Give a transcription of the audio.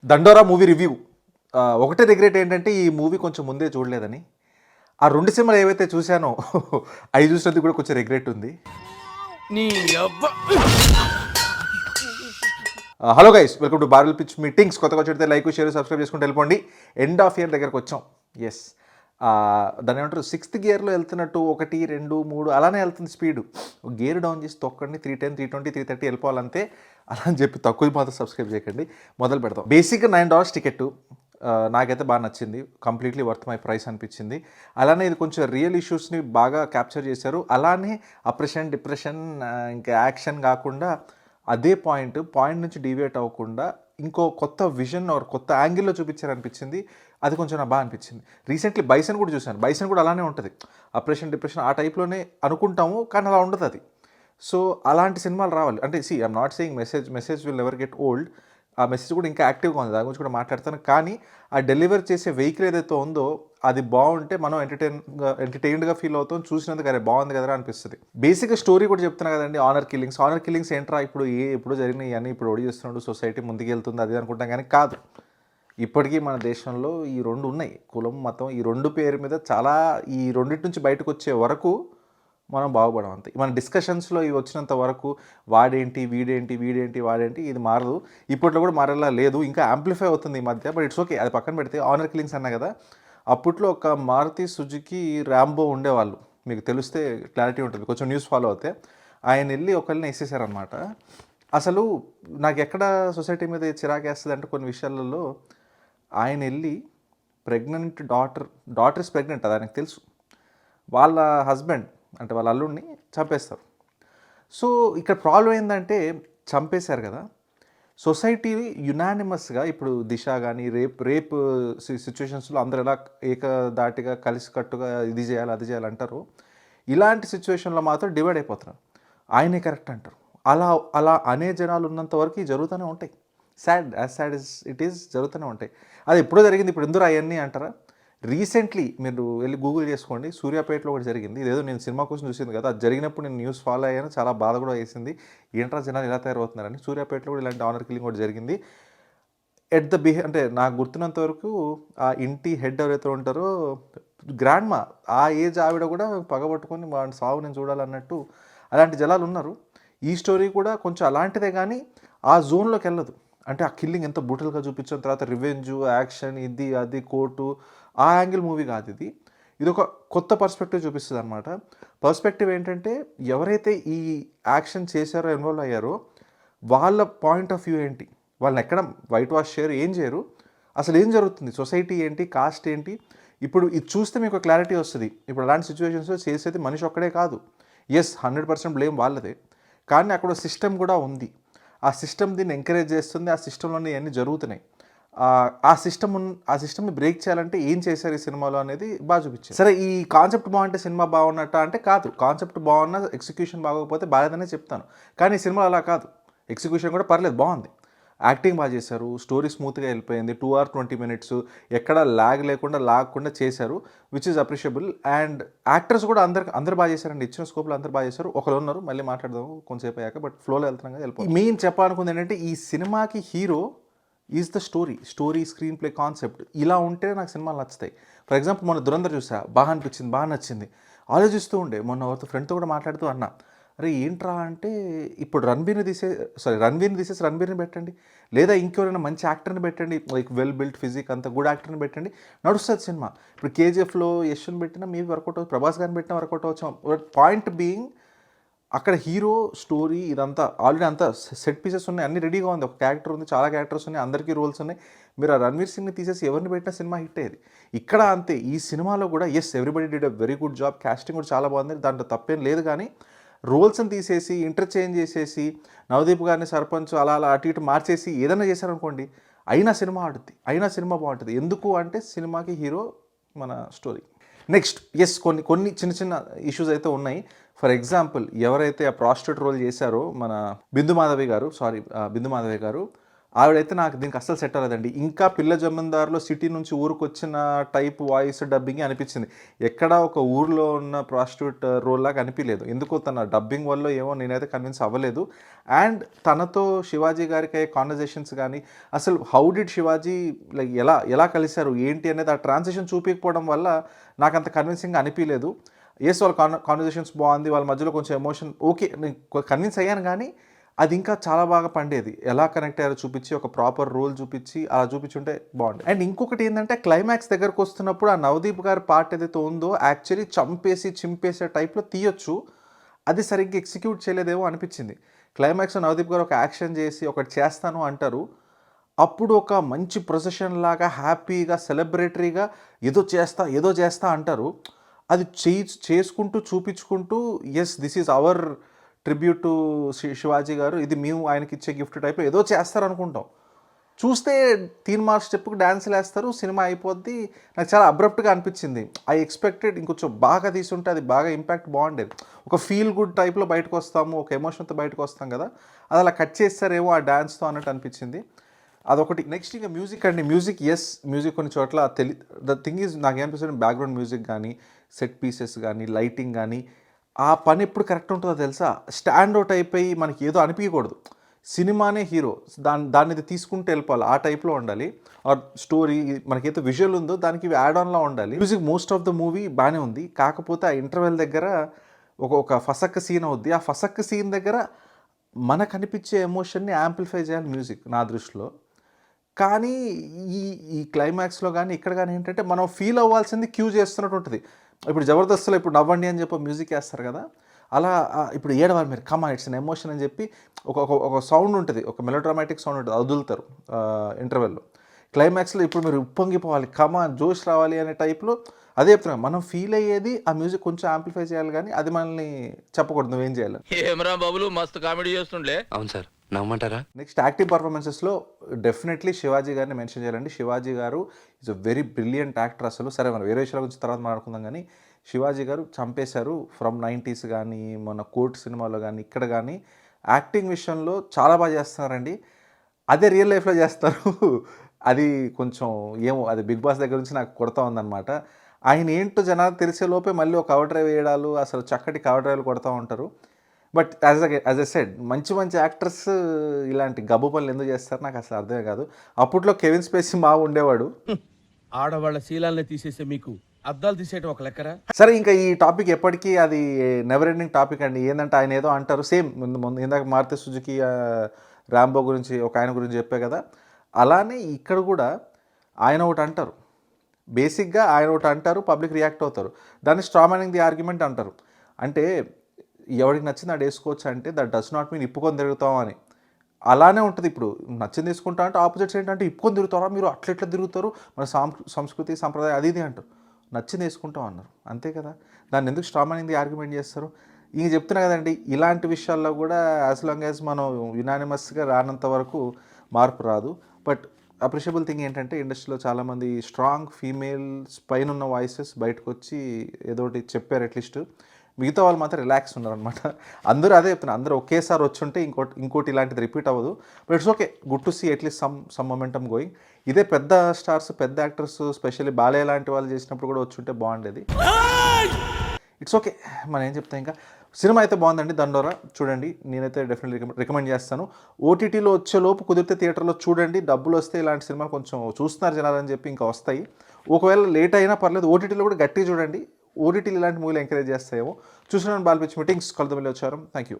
దండోరా movie review. ఒకటే regret ఏంటంటే ఈ మూవీ కొంచెం ముందే చూడలేదని. ఆ 2 సినిమాలు ఏవైతే చూశానో అవి చూసినందుకు కూడా కొంచెం రిగ్రెట్ ఉంది. నీ అబ్బ hello guys, welcome to barbell pitch meetings. కొత్తగా వచ్చేస్తే లైక్, షేర్, సబ్స్క్రైబ్ చేసుకుంటూ వెళ్ళిపోండి. ఎండ్ ఆఫ్ ఇయర్ దగ్గరకు వచ్చాం. ఎస్, దాన్ని ఏమంటారు, 6th గేర్లో వెళ్తున్నట్టు 1, 2, 3 అలానే వెళ్తుంది స్పీడ్. గేర్ డౌన్ చేసి తొక్కండి, 310, 320, 330 వెళ్ళిపోవాలంతే. అలా అని చెప్పి తక్కువ మాత్రం సబ్స్క్రైబ్ చేయకండి. మొదలు పెడతాం. బేసిక్గా $9 టికెట్. నాకైతే బాగా నచ్చింది. కంప్లీట్లీ వర్త్ మై ప్రైస్ అనిపించింది. అలానే ఇది కొంచెం రియల్ ఇష్యూస్ని బాగా క్యాప్చర్ చేశారు. అలానే అప్రెషన్, డిప్రెషన్, ఇంకా యాక్షన్ కాకుండా అదే పాయింట్ నుంచి డీవియేట్ అవ్వకుండా ఇంకో కొత్త విజన్ ఆర్ కొత్త యాంగిల్లో చూపించారనిపించింది. అది కొంచెం నాకు బాగా అనిపించింది. రీసెంట్లీ బైసన్ కూడా చూశాను. బైసన్ కూడా అలానే ఉంటుంది. అప్రెషన్, డిప్రెషన్ ఆ టైప్లోనే అనుకుంటాము, కానీ అలా ఉండదు అది. సో అలాంటి సినిమాలు రావాలి. అంటే I'm not saying message will never get old. ఆ మెసేజ్ కూడా ఇంకా యాక్టివ్గా ఉంది, దాని గురించి కూడా మాట్లాడతాను. కానీ ఆ డెలివర్ చేసే వెహికల్ ఏదైతే ఉందో అది బాగుంటే మనం ఎంటర్టైన్డ్గా ఫీల్ అవుతాం. చూసినందుకు అరే బాగుంది కదా అనిపిస్తుంది. బేసిక్గా స్టోరీ కూడా చెప్తున్నా కదండి. ఆనర్ కిల్లింగ్స్ ఏంట్రా ఎప్పుడు జరిగినాయి అని ఇప్పుడు ఒడి చేస్తున్నాడు, సొసైటీ ముందుకు వెళ్తుంది అది అనుకుంటాం, కానీ కాదు. ఇప్పటికీ మన దేశంలో ఈ 2 ఉన్నాయి, కులం, మతం. ఈ 2 పేరు మీద చాలా, ఈ రెండింటి నుంచి బయటకు వచ్చే వరకు మనం బాగుపడం అంతే. మన డిస్కషన్స్లో ఇవి వచ్చినంత వరకు వాడేంటి వాడేంటి ఇది మారదు. ఇప్పట్లో కూడా మారేలా లేదు, ఇంకా యాంప్లిఫై అవుతుంది ఈ మధ్య. బట్ ఇట్స్ ఓకే, అది పక్కన పెడితే ఆనర్ కిల్లింగ్స్ అన్నా కదా. అప్పట్లో ఒక మారుతి సుజుకి ర్యాంబో ఉండేవాళ్ళు, మీకు తెలిస్తే క్లారిటీ ఉంటుంది, కొంచెం న్యూస్ ఫాలో అవుతే. ఆయన వెళ్ళి ఒకరిని వేసేసారనమాట. అసలు నాకు ఎక్కడ సొసైటీ మీద చిరాకేస్తుంది అంటే కొన్ని విషయాలలో ఆయన వెళ్ళి ప్రెగ్నెంట్ డాటర్ ఇస్ ప్రెగ్నెంట్, అది ఆయనకు తెలుసు. వాళ్ళ హస్బెండ్ అంటే వాళ్ళ అల్లుడిని చంపేస్తారు. సో ఇక్కడ ప్రాబ్లం ఏంటంటే చంపేశారు కదా, సొసైటీ యునానిమస్గా ఇప్పుడు దిశ కానీ రేప్ సిచ్యువేషన్స్లో అందరు ఎలా ఏకదాటిగా కలిసికట్టుగా ఇది చేయాలి అది చేయాలంటారు, ఇలాంటి సిచ్యువేషన్లో మాత్రం డివైడ్ అయిపోతున్నారు. ఆయనే కరెక్ట్ అంటారు. అలా అనే జనాలు ఉన్నంత వరకు జరుగుతూనే ఉంటాయి. యాజ్ ఇట్ ఈస్ జరుగుతూనే ఉంటాయి. అది ఎప్పుడో జరిగింది, ఇప్పుడు ఎందుకు అవన్నీ అంటారా? రీసెంట్లీ మీరు వెళ్ళి గూగుల్ చేసుకోండి, సూర్యాపేటలో ఒకటి జరిగింది. ఇదేదో నేను సినిమా కోసం చూసింది కదా, అది జరిగినప్పుడు నేను న్యూస్ ఫాలో అయ్యాను, చాలా బాధ కూడా వేసింది. ఏంట్రా జనాలు ఇలా తయారవుతున్నారని. సూర్యాపేటలో కూడా ఇలాంటి ఆనర్ కిల్లింగ్ ఒకటి జరిగింది. అంటే నాకు గుర్తున్నంత వరకు ఆ ఇంటి హెడ్ ఎవరైతే ఉంటారో గ్రాండ్ మా, ఆ ఏజ్ ఆవిడ కూడా పగబట్టుకొని వాడిని సాగు నేను చూడాలన్నట్టు అలాంటి జనాలు ఉన్నారు. ఈ స్టోరీ కూడా కొంచెం అలాంటిదే, కానీ ఆ జోన్లోకి వెళ్ళదు. అంటే ఆ కిల్లింగ్ ఎంత బ్రూటల్గా చూపించిన తర్వాత రివెంజ్, యాక్షన్, ఇది అది కోర్టు, ఆ యాంగిల్ మూవీ కాదు ఇది. ఇది ఒక కొత్త పర్స్పెక్టివ్ చూపిస్తుంది అనమాట. పర్స్పెక్టివ్ ఏంటంటే ఎవరైతే ఈ యాక్షన్ చేశారో, ఇన్వాల్వ్ అయ్యారో, వాళ్ళ పాయింట్ ఆఫ్ వ్యూ ఏంటి, వాళ్ళని ఎక్కడ వైట్ వాష్ చేయరు, ఏం చేయరు, అసలు ఏం జరుగుతుంది, సొసైటీ ఏంటి, కాస్ట్ ఏంటి. ఇప్పుడు ఇది చూస్తే మీకు క్లారిటీ వస్తుంది. ఇప్పుడు అలాంటి సిచ్యువేషన్స్లో చేసేది మనిషి ఒక్కడే కాదు. 100% బ్లేమ్ వాళ్ళదే, కానీ అక్కడ సిస్టమ్ కూడా ఉంది. ఆ సిస్టమ్ దీన్ని ఎంకరేజ్ చేస్తుంది. ఆ సిస్టంలోనే ఇవన్నీ జరుగుతున్నాయి. ఆ సిస్టమ్ని బ్రేక్ చేయాలంటే ఏం చేశారు ఈ సినిమాలో అనేది బాగా చూపించారు. సరే, ఈ కాన్సెప్ట్ బాగుంటే సినిమా బాగున్నట్ట అంటే కాదు. కాన్సెప్ట్ బాగున్నా ఎగ్జిక్యూషన్ బాగోకపోతే బాలేదనే చెప్తాను. కానీ ఈ సినిమా అలా కాదు. ఎగ్జిక్యూషన్ కూడా పర్లేదు, బాగుంది. యాక్టింగ్ బాగా చేశారు, స్టోరీ స్మూత్గా వెళ్ళిపోయింది. 2 hours 20 minutes ఎక్కడ ల్యాగ్ లేకుండా లాగకుండా చేశారు, which is appreciable. And actors కూడా అందరు బాగా చేశారండి. ఇచ్చిన స్కోప్లో అందరు బాగా చేశారు. ఒకరు ఉన్నారు, మళ్ళీ మాట్లాడదాము కొంతసేపు అయ్యాక, బట్ ఫ్లోలో వెళ్తున్నాం కదా, వెళ్ళిపోయి మెయిన్ చెప్పాలనుకుంది ఏంటంటే ఈ సినిమాకి hero is the story screen play concept. ఇలా ఉంటే నాకు సినిమాలు నచ్చుతాయి. ఫర్ ఎగ్జాంపుల్ మొన్న దురంధర్ చూసా, బాగా అనిపించింది, బాగా నచ్చింది. ఆలోచిస్తూ ఉండే, మొన్న ఎవరితో ఫ్రెండ్తో కూడా మాట్లాడుతూ అన్నా, అరే ఏంట్రా అంటే ఇప్పుడు రణబీర్ని తీసేసి రణబీర్ని పెట్టండి, లేదా ఇంకెవరైనా మంచి యాక్టర్ని పెట్టండి, లైక్ వెల్ బిల్ట్ ఫిజిక్ అంత గుడ్ యాక్టర్ని పెట్టండి, నడుస్తుంది సినిమా. ఇప్పుడు కేజీఎఫ్లో యశ్ని పెట్టినా మేబీ వర్కౌట్ అవచ్చు, ప్రభాస్ గారిని పెట్టినా వర్కౌట్ అవచ్చు. పాయింట్ బీయింగ్ అక్కడ హీరో స్టోరీ ఇదంతా ఆల్రెడీ అంతా సెట్ పీసెస్ ఉన్నాయి, అన్ని రెడీగా ఉంది. ఒక క్యారెక్టర్ ఉంది, చాలా క్యారెక్టర్స్ ఉన్నాయి, అందరికీ రోల్స్ ఉన్నాయి. మీరు ఆ రణ్వీర్ సింగ్ని తీసేసి ఎవరిని పెట్టినా సినిమా హిట్ అయ్యేది. ఇక్కడ అంతే. ఈ సినిమాలో కూడా everybody did a very good job, casting కూడా చాలా బాగుంది, దాంట్లో తప్పేం లేదు. కానీ రోల్స్ని తీసేసి ఇంటర్చేంజ్ చేసేసి నవదీప్ గారిని సర్పంచ్ అలా అటు ఇటు మార్చేసి ఏదైనా చేశారనుకోండి, అయినా సినిమా ఆడుద్ది, అయినా సినిమా బాగుంటుంది. ఎందుకు అంటే సినిమాకి హీరో మన స్టోరీ. నెక్స్ట్ కొన్ని చిన్న ఇష్యూస్ అయితే ఉన్నాయి. ఫర్ ఎగ్జాంపుల్, ఎవరైతే ఆ ప్రాస్టిట్యూట్ రోల్ చేశారో మన బిందు మాధవి గారు, ఆవిడైతే నాకు దీనికి అస్సలు సెట్ అవ్వలేదండి. ఇంకా పిల్ల జమీందారులో సిటీ నుంచి ఊరికి వచ్చిన టైప్ వాయిస్ డబ్బింగ్ అనిపించింది. ఎక్కడ ఒక ఊర్లో ఉన్న ప్రాస్టిట్యూట్ రోల్ లాగా అనిపించలేదు. ఎందుకో తన డబ్బింగ్ వల్ల ఏమో నేనైతే కన్విన్స్ అవ్వలేదు. అండ్ తనతో శివాజీ గారికి అయ్యే కాన్వర్జేషన్స్ కానీ అసలు హౌ డిడ్ శివాజీ లైక్ ఎలా ఎలా కలిశారు ఏంటి అనేది ఆ ట్రాన్సిషన్ చూపించకపోవడం వల్ల నాకు అంత కన్విన్సింగ్గా అనిపించలేదు. ఎస్ వాళ్ళ కాన్వర్జేషన్స్ బాగుంది, వాళ్ళ మధ్యలో కొంచెం ఎమోషన్ ఓకే నేను కన్విన్స్ అయ్యాను, కానీ అది ఇంకా చాలా బాగా పండేది. ఎలా కనెక్ట్ అయ్యారో చూపించి ఒక ప్రాపర్ రోల్ చూపించి అలా చూపించుంటే బాగుంది. అండ్ ఇంకొకటి ఏంటంటే క్లైమాక్స్ దగ్గరకు వస్తున్నప్పుడు ఆ నవదీప్ గారి పార్ట్ ఏదైతే ఉందో యాక్చువల్లీ చంపేసి చింపేసే టైప్లో తీయొచ్చు, అది సరిగ్గా ఎగ్జిక్యూట్ చేయలేదేమో అనిపించింది. క్లైమాక్స్లో నవదీప్ గారు ఒక యాక్షన్ చేసి ఒకటి చేస్తాను అంటారు, అప్పుడు ఒక మంచి ప్రొసెషన్ లాగా హ్యాపీగా సెలబ్రేటరీగా ఏదో చేస్తా అంటారు. అది చేసుకుంటూ చూపించుకుంటూ yes this is our tribute to Shivaji garu, ఇది మేము ఆయనకి ఇచ్చే గిఫ్ట్ టైప్లో ఏదో చేస్తారు అనుకుంటాం. చూస్తే 3 మార్క్స్ స్టెప్కి డ్యాన్స్లు వేస్తారు, సినిమా అయిపోద్ది. నాకు చాలా అబ్రప్ట్గా అనిపించింది. ఐ ఎక్స్పెక్టెడ్ ఇంకొంచెం బాగా తీసుంటే అది బాగా ఇంపాక్ట్ బాగుండేది. ఒక ఫీల్ గుడ్ టైప్లో బయటకు వస్తాము, ఒక ఎమోషన్తో బయటకు వస్తాం కదా, అది అలా కట్ చేస్తారేమో ఆ డ్యాన్స్తో అన్నట్టు అనిపించింది. అదొకటి. నెక్స్ట్ ఇంకా మ్యూజిక్ అండి. మ్యూజిక్ కొన్ని చోట్ల ద థింగ్ ఈజ్ నాకేమనిపిస్తుంది, బ్యాక్గ్రౌండ్ మ్యూజిక్ కానీ సెట్ పీసెస్ కానీ లైటింగ్ కానీ ఆ పని ఎప్పుడు కరెక్ట్ ఉంటుందో తెలుసా? స్టాండ్ అవుట్ అయిపోయి మనకి ఏదో అనిపించకూడదు. సినిమానే హీరో, దాన్ని తీసుకుంటూ వెళ్ళిపోవాలి, ఆ టైప్లో ఉండాలి. ఆర్ స్టోరీ మనకైతే విజువల్ ఉందో దానికి యాడ్ ఆన్లా ఉండాలి. Music most of the movie బాగానే ఉంది, కాకపోతే ఆ ఇంటర్వెల్ దగ్గర ఒక ఫసక్ సీన్ అవుద్ది. ఆ ఫసక్ సీన్ దగ్గర మనకు అనిపించే ఎమోషన్ని యాంప్లిఫై చేయాలి మ్యూజిక్ నా దృష్టిలో. కానీ ఈ క్లైమాక్స్లో కానీ ఇక్కడ కానీ ఏంటంటే మనం ఫీల్ అవ్వాల్సింది క్యూ చేస్తున్నట్టు ఉంటుంది. ఇప్పుడు జబర్దస్త్లో ఇప్పుడు నవ్వండి అని చెప్పి మ్యూజిక్ వేస్తారు కదా, అలా ఇప్పుడు ఏడవాలి మీరు కమా ఇట్స్ అన్ ఎమోషన్ అని చెప్పి ఒక సౌండ్ ఉంటుంది, ఒక మెలోడ్రామాటిక్ సౌండ్ ఉంటుంది, వదులుతారు ఇంటర్వెల్లో. క్లైమాక్స్లో ఇప్పుడు మీరు ఉప్పొంగిపోవాలి, కమా జోష్ రావాలి అనే టైప్లో అదే చెప్తున్నాను. మనం ఫీల్ అయ్యేది ఆ మ్యూజిక్ కొంచెం యాంప్లిఫై చేయాలి, కానీ అది మనల్ని చెప్పకూడదు నువ్వేం చేయాలి. ఏమరా బాబులు మస్తు కామెడీ చేస్తుండే. అవును సార్, నమ్మంటారా? నెక్స్ట్ యాక్టివ్ పర్ఫార్మెన్సెస్లో డెఫినెట్లీ శివాజీ గారిని మెన్షన్ చేయాలండి. Shivaji garu is a very brilliant actor. అసలు సరే మనం వేరే విషయాల గురించి తర్వాత మాట్లాడుకుందాం, కానీ శివాజీ గారు చంపేశారు. ఫ్రమ్ 90s కానీ మన కోర్ట్ సినిమాలో కానీ ఇక్కడ కానీ యాక్టింగ్ విషయంలో చాలా బాగా చేస్తున్నారండి. అదే రియల్ లైఫ్లో చేస్తారు. అది కొంచెం ఏమో అది బిగ్ బాస్ దగ్గర నుంచి నాకు కొడతా ఉందన్నమాట. ఆయన ఏంటో జనాలు తెలిసే లోపే మళ్ళీ ఒక కవర్ డ్రైవ్ వేయడాలు, అసలు చక్కటి కవర్ డ్రైవ్లు కొడతా ఉంటారు. బట్ యాజ్ ఎ సెడ్ మంచి యాక్టర్స్ ఇలాంటి గబ్బు పనులు ఎందుకు చేస్తారు నాకు అసలు అర్థమే కాదు. అప్పట్లో కెవిన్ స్పేసీ మా ఉండేవాడు. ఆడవాళ్ళ శీలాల్ని తీసేసే మీకు అద్దాలు తీసేయడం ఒక లెక్కరా? సరే, ఇంకా ఈ టాపిక్ ఎప్పటికీ అది నెవర్ ఎండింగ్ టాపిక్ అండి. ఏంటంటే ఆయన ఏదో అంటారు, సేమ్ ఇందాక మారుతి సుజుకి రాంబో గురించి ఒక ఆయన గురించి చెప్పే కదా, అలానే ఇక్కడ కూడా ఆయన ఒకటి అంటారు. బేసిక్గా ఆయన ఒకటి అంటారు, పబ్లిక్ రియాక్ట్ అవుతారు, దాన్ని స్ట్రామానింగ్ ది ఆర్గ్యుమెంట్ అంటారు. అంటే ఎవరికి నచ్చింది అది వేసుకోవచ్చు, అంటే దట్ డస్ నాట్ మీన్ ఇప్పుకొని తిరుగుతాం అని. అలానే ఉంటుంది. ఇప్పుడు నచ్చింది తీసుకుంటా అంటే ఆపోజిట్స్ ఏంటంటే ఇప్పుకొని తిరుగుతారా మీరు, అట్లా తిరుగుతారు, మన సంస్కృతి సంప్రదాయం అది ఇది అంటారు. నచ్చింది వేసుకుంటాం అన్నారు, అంతే కదా. దాన్ని ఎందుకు స్ట్రామానింగ్ ది ఆర్గ్యుమెంట్ చేస్తారు? ఇంక చెప్తున్నా కదండి, ఇలాంటి విషయాల్లో కూడా యాజ్ లాంగ్ యాజ్ మనం యునానిమస్గా రానంత వరకు మార్పు రాదు. బట్ అప్రిషియబుల్ థింగ్ ఏంటంటే ఇండస్ట్రీలో చాలామంది స్ట్రాంగ్ ఫీమేల్స్ పైన ఉన్న వాయిసెస్ బయటకు వచ్చి ఏదో ఒకటి చెప్పారు అట్లీస్ట్. మిగతా వాళ్ళు మాత్రం రిలాక్స్ ఉన్నారనమాట. అందరూ అదే చెప్తున్నారు, అందరూ ఒకేసారి వచ్చుంటే ఇంకోటి ఇలాంటిది రిపీట్ అవ్వదు. But it's okay, good to see at least some momentum going. ఇదే పెద్ద స్టార్స్, పెద్ద యాక్టర్స్, స్పెషల్లీ బాలయ్య లాంటి వాళ్ళు చేసినప్పుడు కూడా వచ్చుంటే బాగుండేది. ఇట్స్ ఓకే, మనం ఏం చెప్తాం. ఇంకా సినిమా అయితే బాగుందండి, దండోరా చూడండి. నేనైతే డెఫినెట్లీ రికమెండ్ చేస్తాను. ఓటీటీలో వచ్చేలోపు కుదిరితే థియేటర్లో చూడండి. డబ్బులు వస్తే ఇలాంటి సినిమాలు కొంచెం చూస్తున్నారు జనాలని చెప్పి ఇంకా వస్తాయి. ఒకవేళ లేట్ అయినా పర్లేదు, ఓటీటీలో కూడా గట్టిగా చూడండి. ఓటీటీలు ఇలాంటి మూవీలు ఎంకరేజ్ చేస్తాయేమో. చూసిన బాల్ పిచ్ మీటింగ్స్ కలుద్దాం వచ్చారు. Thank you.